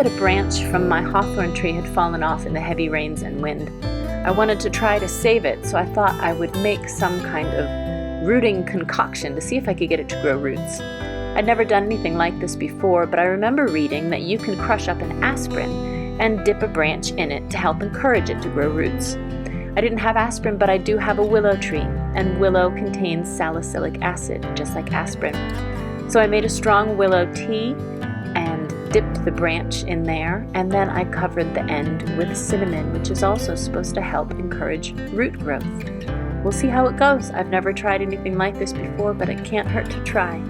that a branch from my hawthorn tree had fallen off in the heavy rains and wind. I wanted to try to save it, so I thought I would make some kind of rooting concoction to see if I could get it to grow roots. I'd never done anything like this before, but I remember reading that you can crush up an aspirin and dip a branch in it to help encourage it to grow roots. I didn't have aspirin, but I do have a willow tree, and willow contains salicylic acid, just like aspirin. So I made a strong willow tea and dipped the branch in there, and then I covered the end with cinnamon, which is also supposed to help encourage root growth. We'll see how it goes. I've never tried anything like this before, but it can't hurt to try.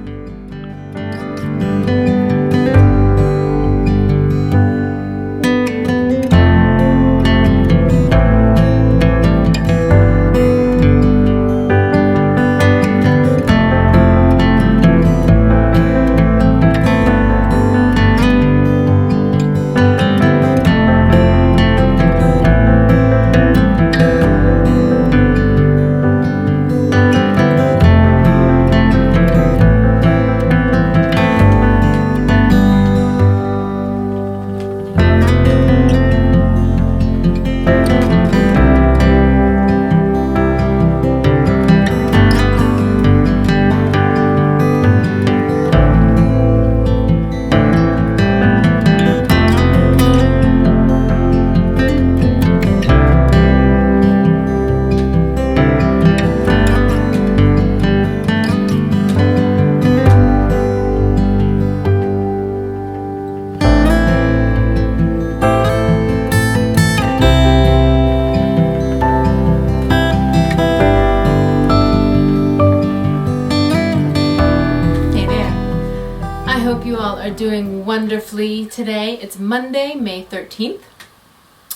Are doing wonderfully today. It's Monday, May 13th.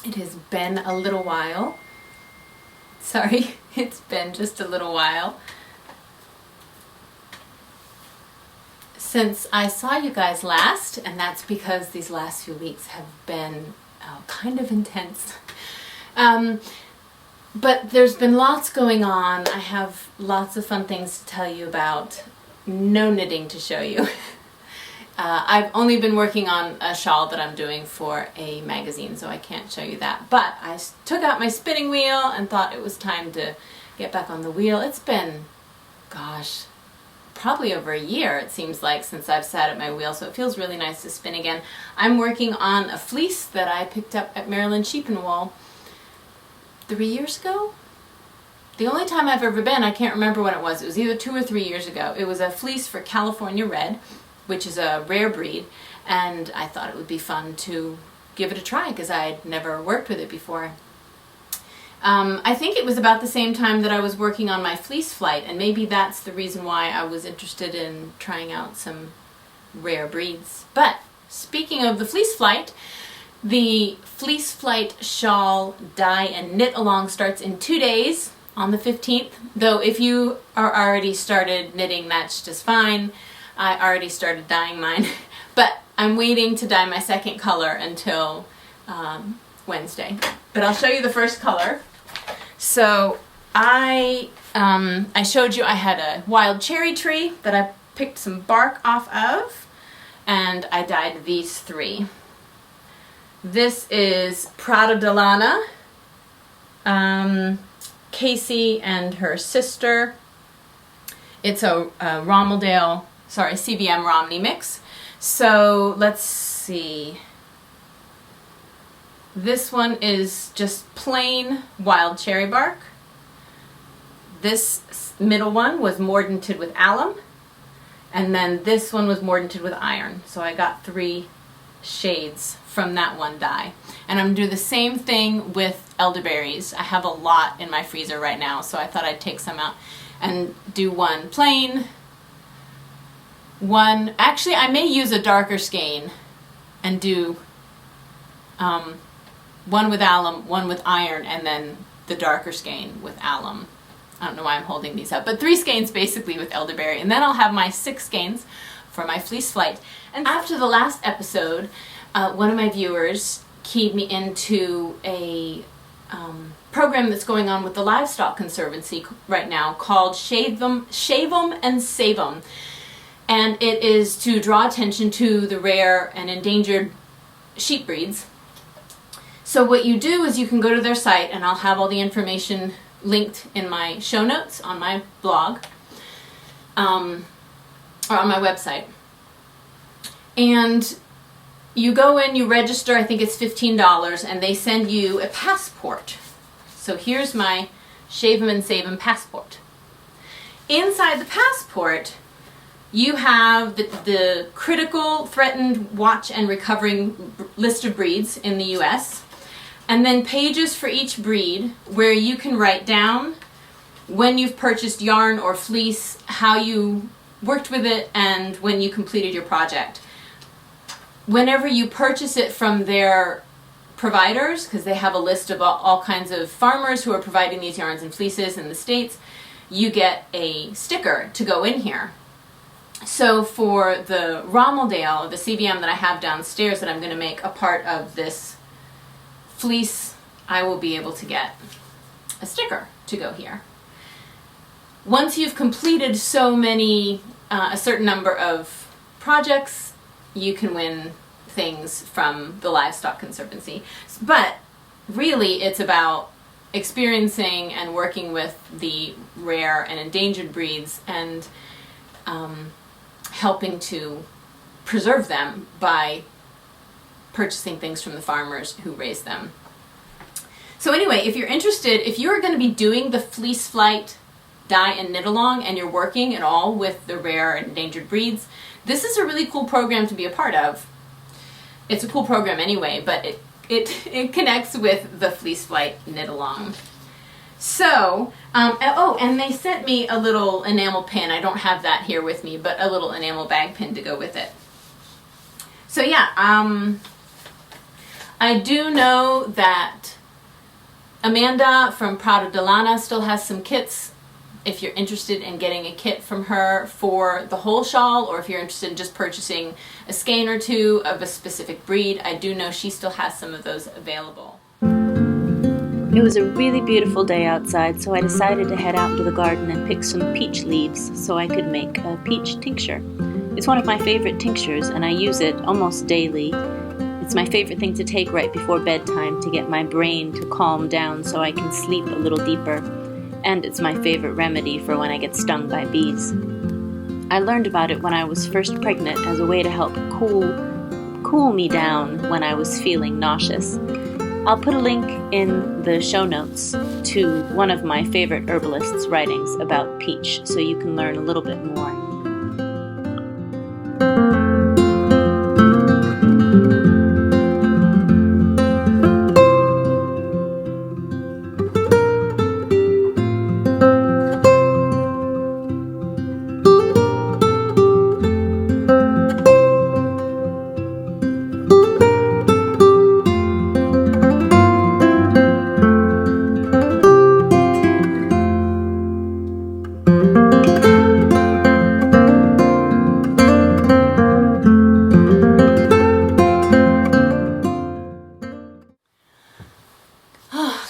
It has been a little while. Sorry, it's been just a little while since I saw you guys last, and that's because these last few weeks have been kind of intense. But there's been lots going on. I have lots of fun things to tell you about. No knitting to show you. I've only been working on a shawl that I'm doing for a magazine, so I can't show you that. But I took out my spinning wheel and thought it was time to get back on the wheel. It's been, gosh, probably over a year, it seems like, since I've sat at my wheel, so it feels really nice to spin again. I'm working on a fleece that I picked up at Maryland Sheep and Wool 3 years ago? The only time I've ever been, I can't remember when it was. It was either 2 or 3 years ago. It was a fleece for California Red, which is a rare breed, and I thought it would be fun to give it a try because I'd never worked with it before. I think it was about the same time that I was working on my fleece flight, and maybe that's the reason why I was interested in trying out some rare breeds. But speaking of the fleece flight shawl dye and knit along starts in 2 days on the 15th, though if you are already started knitting, that's just fine. I already started dyeing mine, but I'm waiting to dye my second color until Wednesday. But I'll show you the first color. So I showed you I had a wild cherry tree that I picked some bark off of, and I dyed these 3. This is Prada Delana, Casey and her sister. It's a CVM Romney mix. So let's see. This one is just plain wild cherry bark. This middle one was mordanted with alum. And then this one was mordanted with iron. So I got 3 shades from that one dye. And I'm going to do the same thing with elderberries. I have a lot in my freezer right now, so I thought I'd take some out and do one plain, one, actually I may use a darker skein and do one with alum, one with iron, and then the darker skein with alum. I don't know why I'm holding these up, but 3 skeins basically with elderberry, and then I'll have my 6 skeins for my fleece flight. And after the last episode, one of my viewers keyed me into a program that's going on with the Livestock Conservancy right now called Shave 'em and Save 'em. And it is to draw attention to the rare and endangered sheep breeds. So what you do is you can go to their site, and I'll have all the information linked in my show notes on my blog, or on my website. And you go in, you register, I think it's $15, and they send you a passport. So here's my Shave 'em and Save 'em passport. Inside the passport, you have the critical, threatened, watch, and recovering list of breeds in the US, and then pages for each breed where you can write down when you've purchased yarn or fleece, how you worked with it, and when you completed your project. Whenever you purchase it from their providers, because they have a list of all kinds of farmers who are providing these yarns and fleeces in the States, you get a sticker to go in here. So for the Romeldale, the CVM that I have downstairs that I'm going to make a part of this fleece, I will be able to get a sticker to go here. Once you've completed so many, a certain number of projects, you can win things from the Livestock Conservancy. But really it's about experiencing and working with the rare and endangered breeds, and helping to preserve them by purchasing things from the farmers who raise them. So anyway, if you're interested, if you're going to be doing the fleece flight dye and knit along, and you're working at all with the rare and endangered breeds, this is a really cool program to be a part of. It's a cool program anyway, but it connects with the fleece flight knit along. So, and they sent me a little enamel pin. I don't have that here with me, but a little enamel bag pin to go with it. So yeah, I do know that Amanda from Prada de Lana still has some kits. If you're interested in getting a kit from her for the whole shawl, or if you're interested in just purchasing a skein or two of a specific breed, I do know she still has some of those available. It was a really beautiful day outside, so I decided to head out into the garden and pick some peach leaves so I could make a peach tincture. It's one of my favorite tinctures, and I use it almost daily. It's my favorite thing to take right before bedtime to get my brain to calm down so I can sleep a little deeper. And it's my favorite remedy for when I get stung by bees. I learned about it when I was first pregnant as a way to help cool me down when I was feeling nauseous. I'll put a link in the show notes to one of my favorite herbalists' writings about peach, so you can learn a little bit more.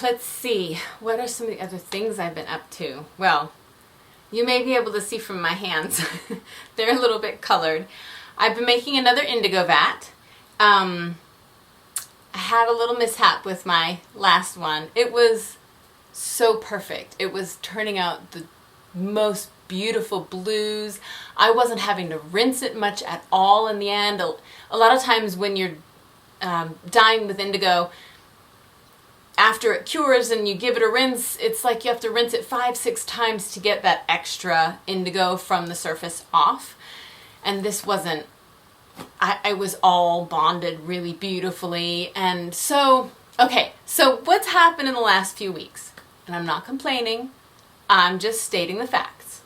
Let's see, what are some of the other things I've been up to? Well, you may be able to see from my hands. They're a little bit colored. I've been making another indigo vat. I had a little mishap with my last one. It was so perfect. It was turning out the most beautiful blues. I wasn't having to rinse it much at all in the end. A lot of times when you're dyeing with indigo, after it cures and you give it a rinse, it's like you have to rinse it 5-6 times to get that extra indigo from the surface off. And this wasn't, I was all bonded really beautifully. And so, okay, so what's happened in the last few weeks? And I'm not complaining, I'm just stating the facts.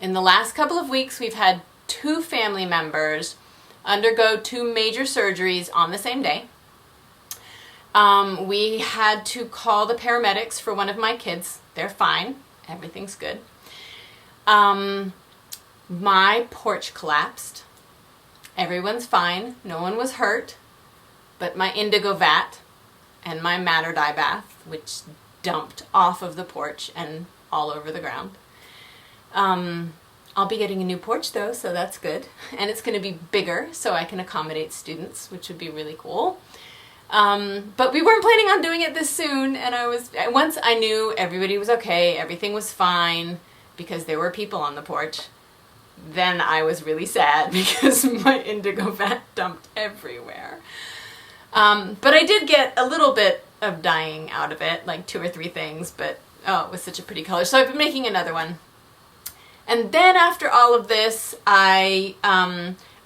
In the last couple of weeks, we've had 2 family members undergo 2 major surgeries on the same day. We had to call the paramedics for one of my kids. They're fine. Everything's good. My porch collapsed. Everyone's fine. No one was hurt. But my indigo vat and my madder dye bath, which dumped off of the porch and all over the ground. I'll be getting a new porch though, so that's good. And it's going to be bigger, so I can accommodate students, which would be really cool. But we weren't planning on doing it this soon, and once I knew everybody was okay, everything was fine, because there were people on the porch, then I was really sad because my indigo vat dumped everywhere. But I did get a little bit of dyeing out of it, like 2 or 3 things, but oh, it was such a pretty color. So I've been making another one. And then after all of this, I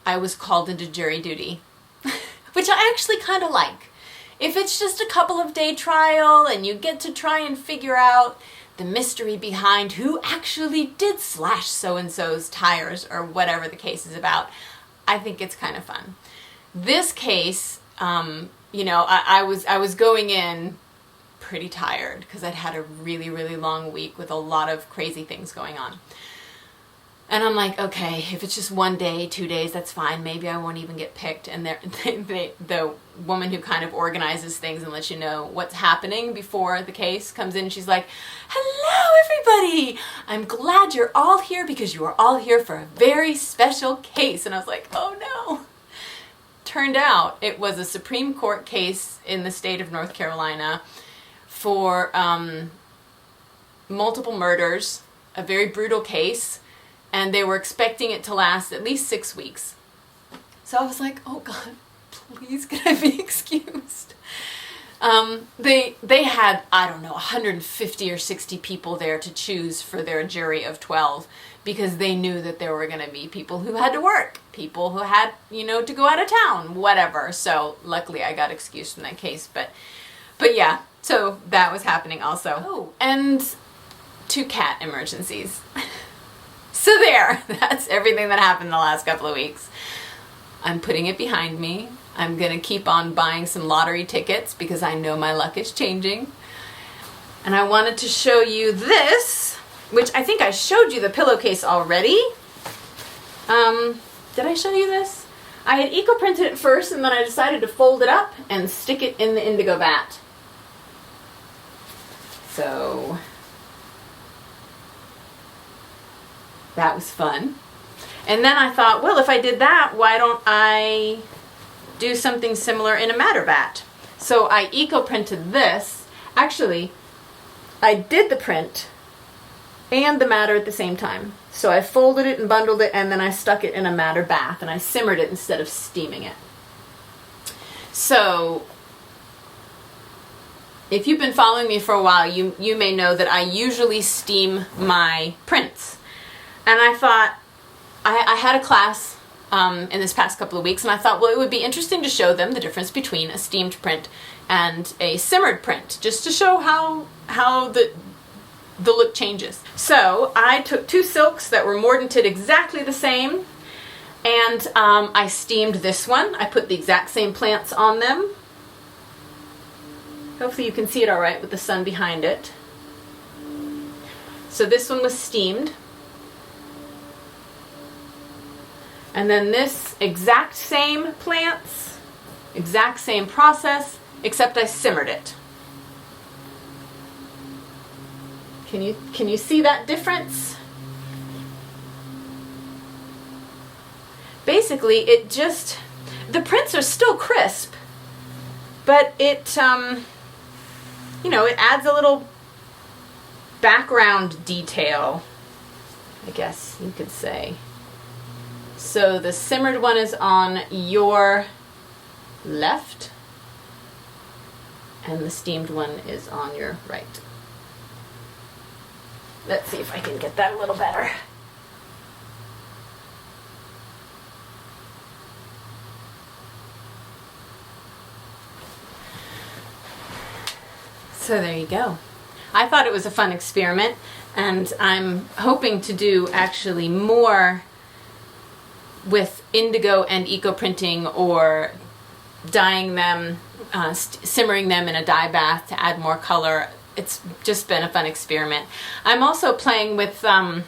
was called into jury duty, which I actually kind of like. If it's just a couple of day trial and you get to try and figure out the mystery behind who actually did slash so-and-so's tires or whatever the case is about, I think it's kind of fun. This case, you know, I was going in pretty tired because I'd had a really, really long week with a lot of crazy things going on. And I'm like, okay, if it's just 1 day, 2 days, that's fine. Maybe I won't even get picked. And the woman who kind of organizes things and lets you know what's happening before the case comes in, and she's like, hello, everybody. I'm glad you're all here because you are all here for a very special case. And I was like, oh, no. Turned out it was a Supreme Court case in the state of North Carolina for multiple murders, a very brutal case. And they were expecting it to last at least 6 weeks. So I was like, oh God, please can I be excused? They had, I don't know, 150 or 60 people there to choose for their jury of 12 because they knew that there were going to be people who had to work, people who had, you know, to go out of town, whatever. So luckily I got excused from that case. But yeah, so that was happening also. Oh, and 2 cat emergencies. So there, that's everything that happened the last couple of weeks. I'm putting it behind me. I'm going to keep on buying some lottery tickets because I know my luck is changing. And I wanted to show you this, which I think I showed you the pillowcase already. Did I show you this? I had eco-printed it first, and then I decided to fold it up and stick it in the indigo vat. So that was fun. And then I thought, well, if I did that, why don't I do something similar in a madder vat? So I eco-printed this. Actually, I did the print and the madder at the same time. So I folded it and bundled it, and then I stuck it in a madder bath, and I simmered it instead of steaming it. So if you've been following me for a while, you may know that I usually steam my prints. And I thought, I had a class in this past couple of weeks, and I thought, well, it would be interesting to show them the difference between a steamed print and a simmered print, just to show how the look changes. So I took 2 silks that were mordanted exactly the same, and I steamed this one. I put the exact same plants on them. Hopefully you can see it all right with the sun behind it. So this one was steamed. And then this exact same plants, exact same process, except I simmered it. Can you see that difference? Basically, the prints are still crisp, but it, you know, it adds a little background detail, I guess you could say. So the simmered one is on your left, and the steamed one is on your right. Let's see if I can get that a little better. So there you go. I thought it was a fun experiment, and I'm hoping to do actually more with indigo and eco-printing, or dyeing them, simmering them in a dye bath to add more color. It's just been a fun experiment. I'm also playing with, I'm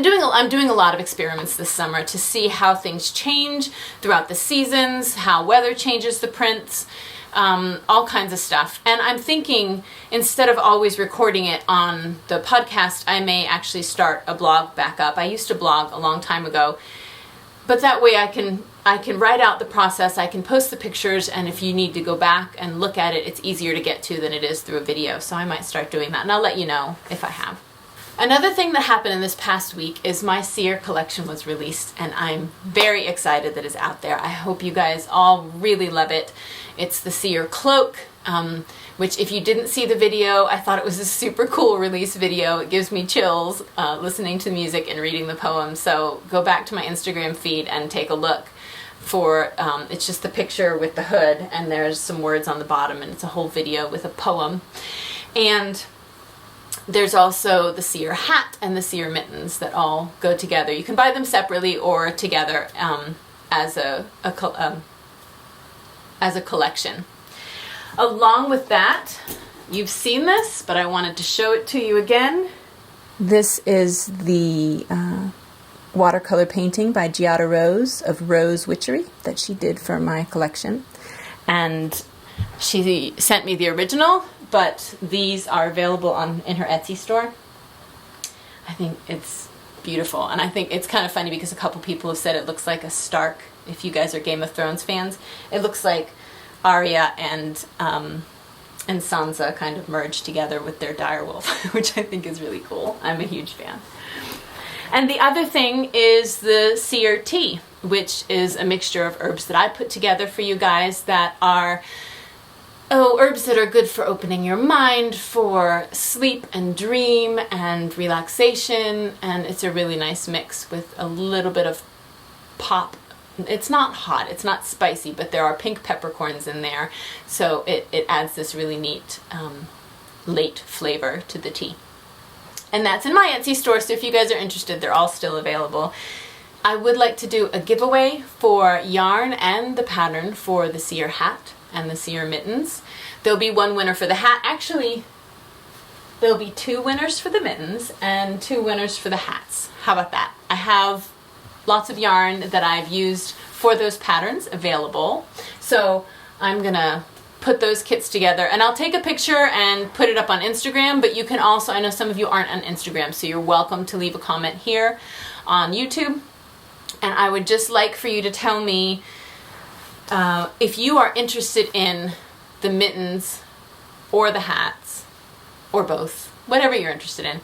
doing a lot of experiments this summer to see how things change throughout the seasons, how weather changes the prints. all kinds of stuff. And I'm thinking, instead of always recording it on the podcast, I may actually start a blog back up. I used to blog a long time ago, but that way I can write out the process, I can post the pictures, and if you need to go back and look at it, it's easier to get to than it is through a video. So I might start doing that, and I'll let you know if I have. Another thing that happened in this past week is my seer collection was released, and I'm very excited that it's out there. I hope you guys all really love it. It's the Seer Cloak, which if you didn't see the video, I thought it was a super cool release video. It gives me chills listening to the music and reading the poem. So go back to my Instagram feed and take a look for, it's just the picture with the hood, and there's some words on the bottom, and it's a whole video with a poem. And there's also the seer hat and the seer mittens that all go together. You can buy them separately or together as a collection. Along with that, you've seen this, but I wanted to show it to you again. This is the watercolor painting by Giada Rose of Rose Witchery that she did for my collection. And she sent me the original, but these are available in her Etsy store. I think it's beautiful, and I think it's kind of funny because a couple people have said it looks like a Stark. If you guys are Game of Thrones fans, it looks like Arya and Sansa kind of merged together with their direwolf, which I think is really cool. I'm a huge fan. And the other thing is the seer tea, which is a mixture of herbs that I put together for you guys that are herbs that are good for opening your mind, for sleep and dream and relaxation, and it's a really nice mix with a little bit of pop. It's not hot, it's not spicy, but there are pink peppercorns in there, so it adds this really neat late flavor to the tea. And that's in my Etsy store, so if you guys are interested, they're all still available. I would like to do a giveaway for yarn and the pattern for the seer hat and the seer mittens. There'll be one winner for the hat. Actually, there'll be 2 winners for the mittens and 2 winners for the hats. How about that? I have lots of yarn that I've used for those patterns available. So I'm gonna put those kits together, and I'll take a picture and put it up on Instagram, but you can also, I know some of you aren't on Instagram, so you're welcome to leave a comment here on YouTube. And I would just like for you to tell me if you are interested in the mittens or the hats, or both, whatever you're interested in,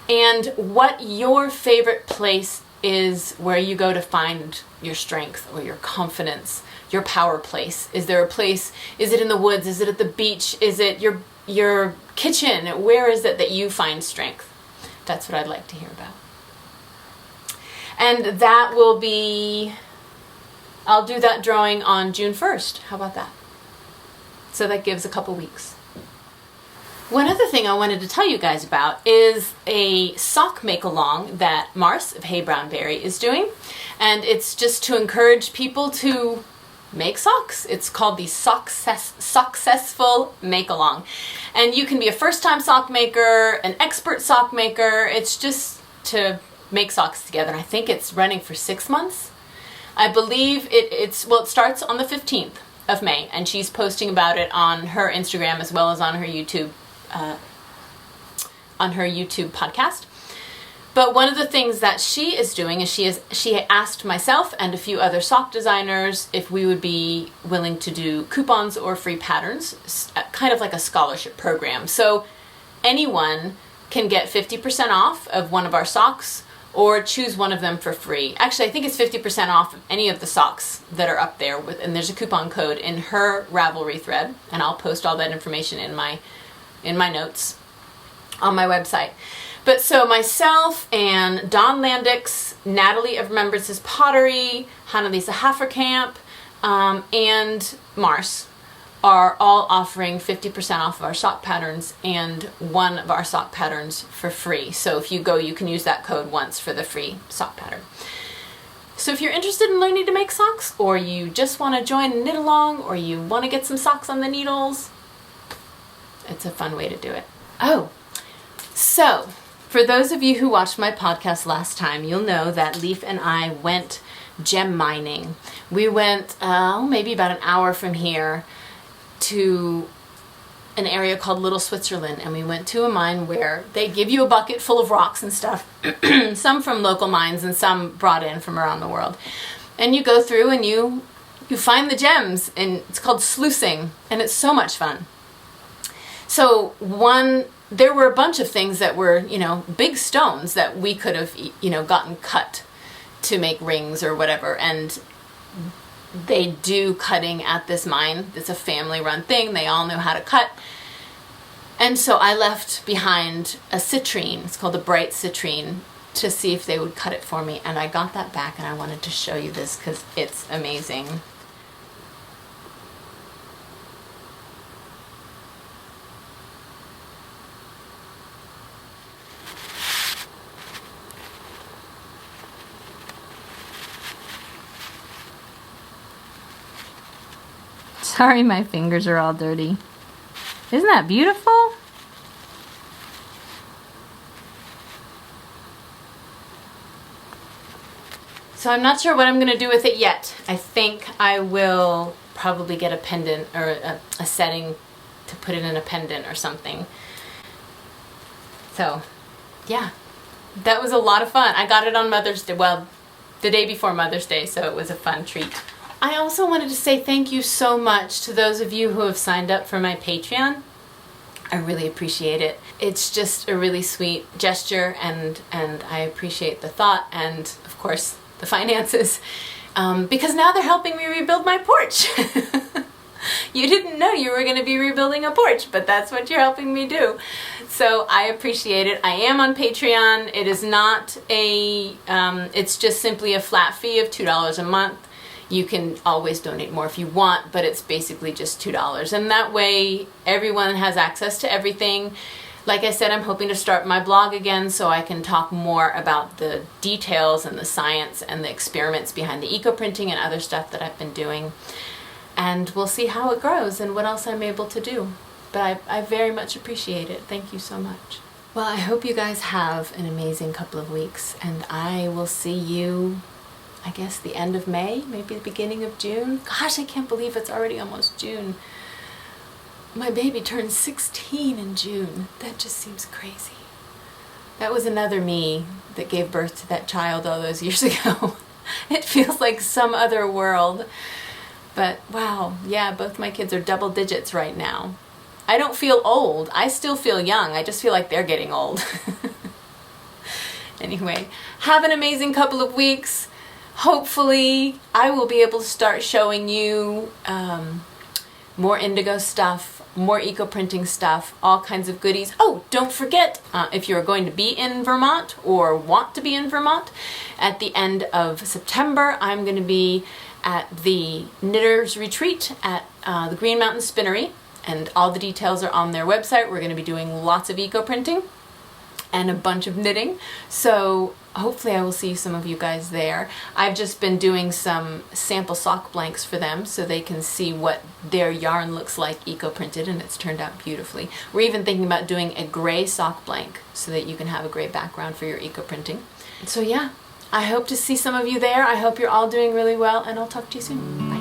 and what your favorite place is where you go to find your strength or your confidence, your power place. Is there a place, is it in the woods, is it at the beach, is it your kitchen? Where is it that you find strength? That's what I'd like to hear about. And that will be, I'll do that drawing on June 1st. How about that? So that gives a couple weeks. One other thing I wanted to tell you guys about is a sock make-along that Mars of Hey Brown Berry is doing. And it's just to encourage people to make socks. It's called the Socksessful Make-Along. And you can be a first-time sock maker, an expert sock maker. It's just to make socks together. I think it's running for 6 months. I believe it starts on the 15th of May, and she's posting about it on her Instagram as well as on her YouTube podcast. But one of the things that she is doing is she asked myself and a few other sock designers if we would be willing to do coupons or free patterns, kind of like a scholarship program. So anyone can get 50% off of one of our socks or choose one of them for free. Actually, I think it's 50% off of any of the socks that are up there, and there's a coupon code in her Ravelry thread, and I'll post all that information in my notes on my website. But so myself and Don Landix, Natalie of Remembrance's Pottery, Hannah-Lisa Haferkamp, and Mars are all offering 50% off of our sock patterns and one of our sock patterns for free. So if you go, you can use that code once for the free sock pattern. So if you're interested in learning to make socks, or you just want to join and knit along, or you want to get some socks on the needles, it's a fun way to do it. Oh, so for those of you who watched my podcast last time, you'll know that Leaf and I went gem mining. We went maybe about an hour from here to an area called Little Switzerland, and we went to a mine where they give you a bucket full of rocks and stuff, some from local mines and some brought in from around the world. And you go through and you find the gems, and it's called sluicing, and it's so much fun. So there were a bunch of things that were, big stones that we could have, gotten cut to make rings or whatever, and they do cutting at this mine. It's a family-run thing. They all know how to cut. And so I left behind a citrine. It's called a bright citrine, to see if they would cut it for me. And I got that back, and I wanted to show you this because it's amazing. Sorry, my fingers are all dirty. Isn't that beautiful? So I'm not sure what I'm going to do with it yet. I think I will probably get a pendant or a setting to put it in a pendant or something. So, yeah. That was a lot of fun. I got it on Mother's Day. Well, the day before Mother's Day, so it was a fun treat. I also wanted to say thank you so much to those of you who have signed up for my Patreon. I really appreciate it. It's just a really sweet gesture, and I appreciate the thought and, of course, the finances, because now they're helping me rebuild my porch. You didn't know you were going to be rebuilding a porch, but that's what you're helping me do. So I appreciate it. I am on Patreon. It is not it's just simply a flat fee of $2 a month. You can always donate more if you want, but it's basically just $2. And that way everyone has access to everything. Like I said, I'm hoping to start my blog again so I can talk more about the details and the science and the experiments behind the eco-printing and other stuff that I've been doing. And we'll see how it grows and what else I'm able to do. But I very much appreciate it. Thank you so much. Well, I hope you guys have an amazing couple of weeks, and I will see you, I guess, the end of May, maybe the beginning of June. Gosh, I can't believe it's already almost June. My baby turned 16 in June. That just seems crazy. That was another me that gave birth to that child all those years ago. It feels like some other world. But wow, yeah, both my kids are double digits right now. I don't feel old. I still feel young. I just feel like they're getting old. Anyway, have an amazing couple of weeks. Hopefully, I will be able to start showing you more Indigo stuff, more eco-printing stuff, all kinds of goodies. Oh, don't forget, if you're going to be in Vermont or want to be in Vermont, at the end of September, I'm going to be at the Knitters Retreat at the Green Mountain Spinnery, and all the details are on their website. We're going to be doing lots of eco-printing and a bunch of knitting, so hopefully I will see some of you guys there. I've just been doing some sample sock blanks for them so they can see what their yarn looks like eco-printed, and it's turned out beautifully. We're even thinking about doing a gray sock blank so that you can have a gray background for your eco-printing. So yeah, I hope to see some of you there. I hope you're all doing really well, and I'll talk to you soon. Bye.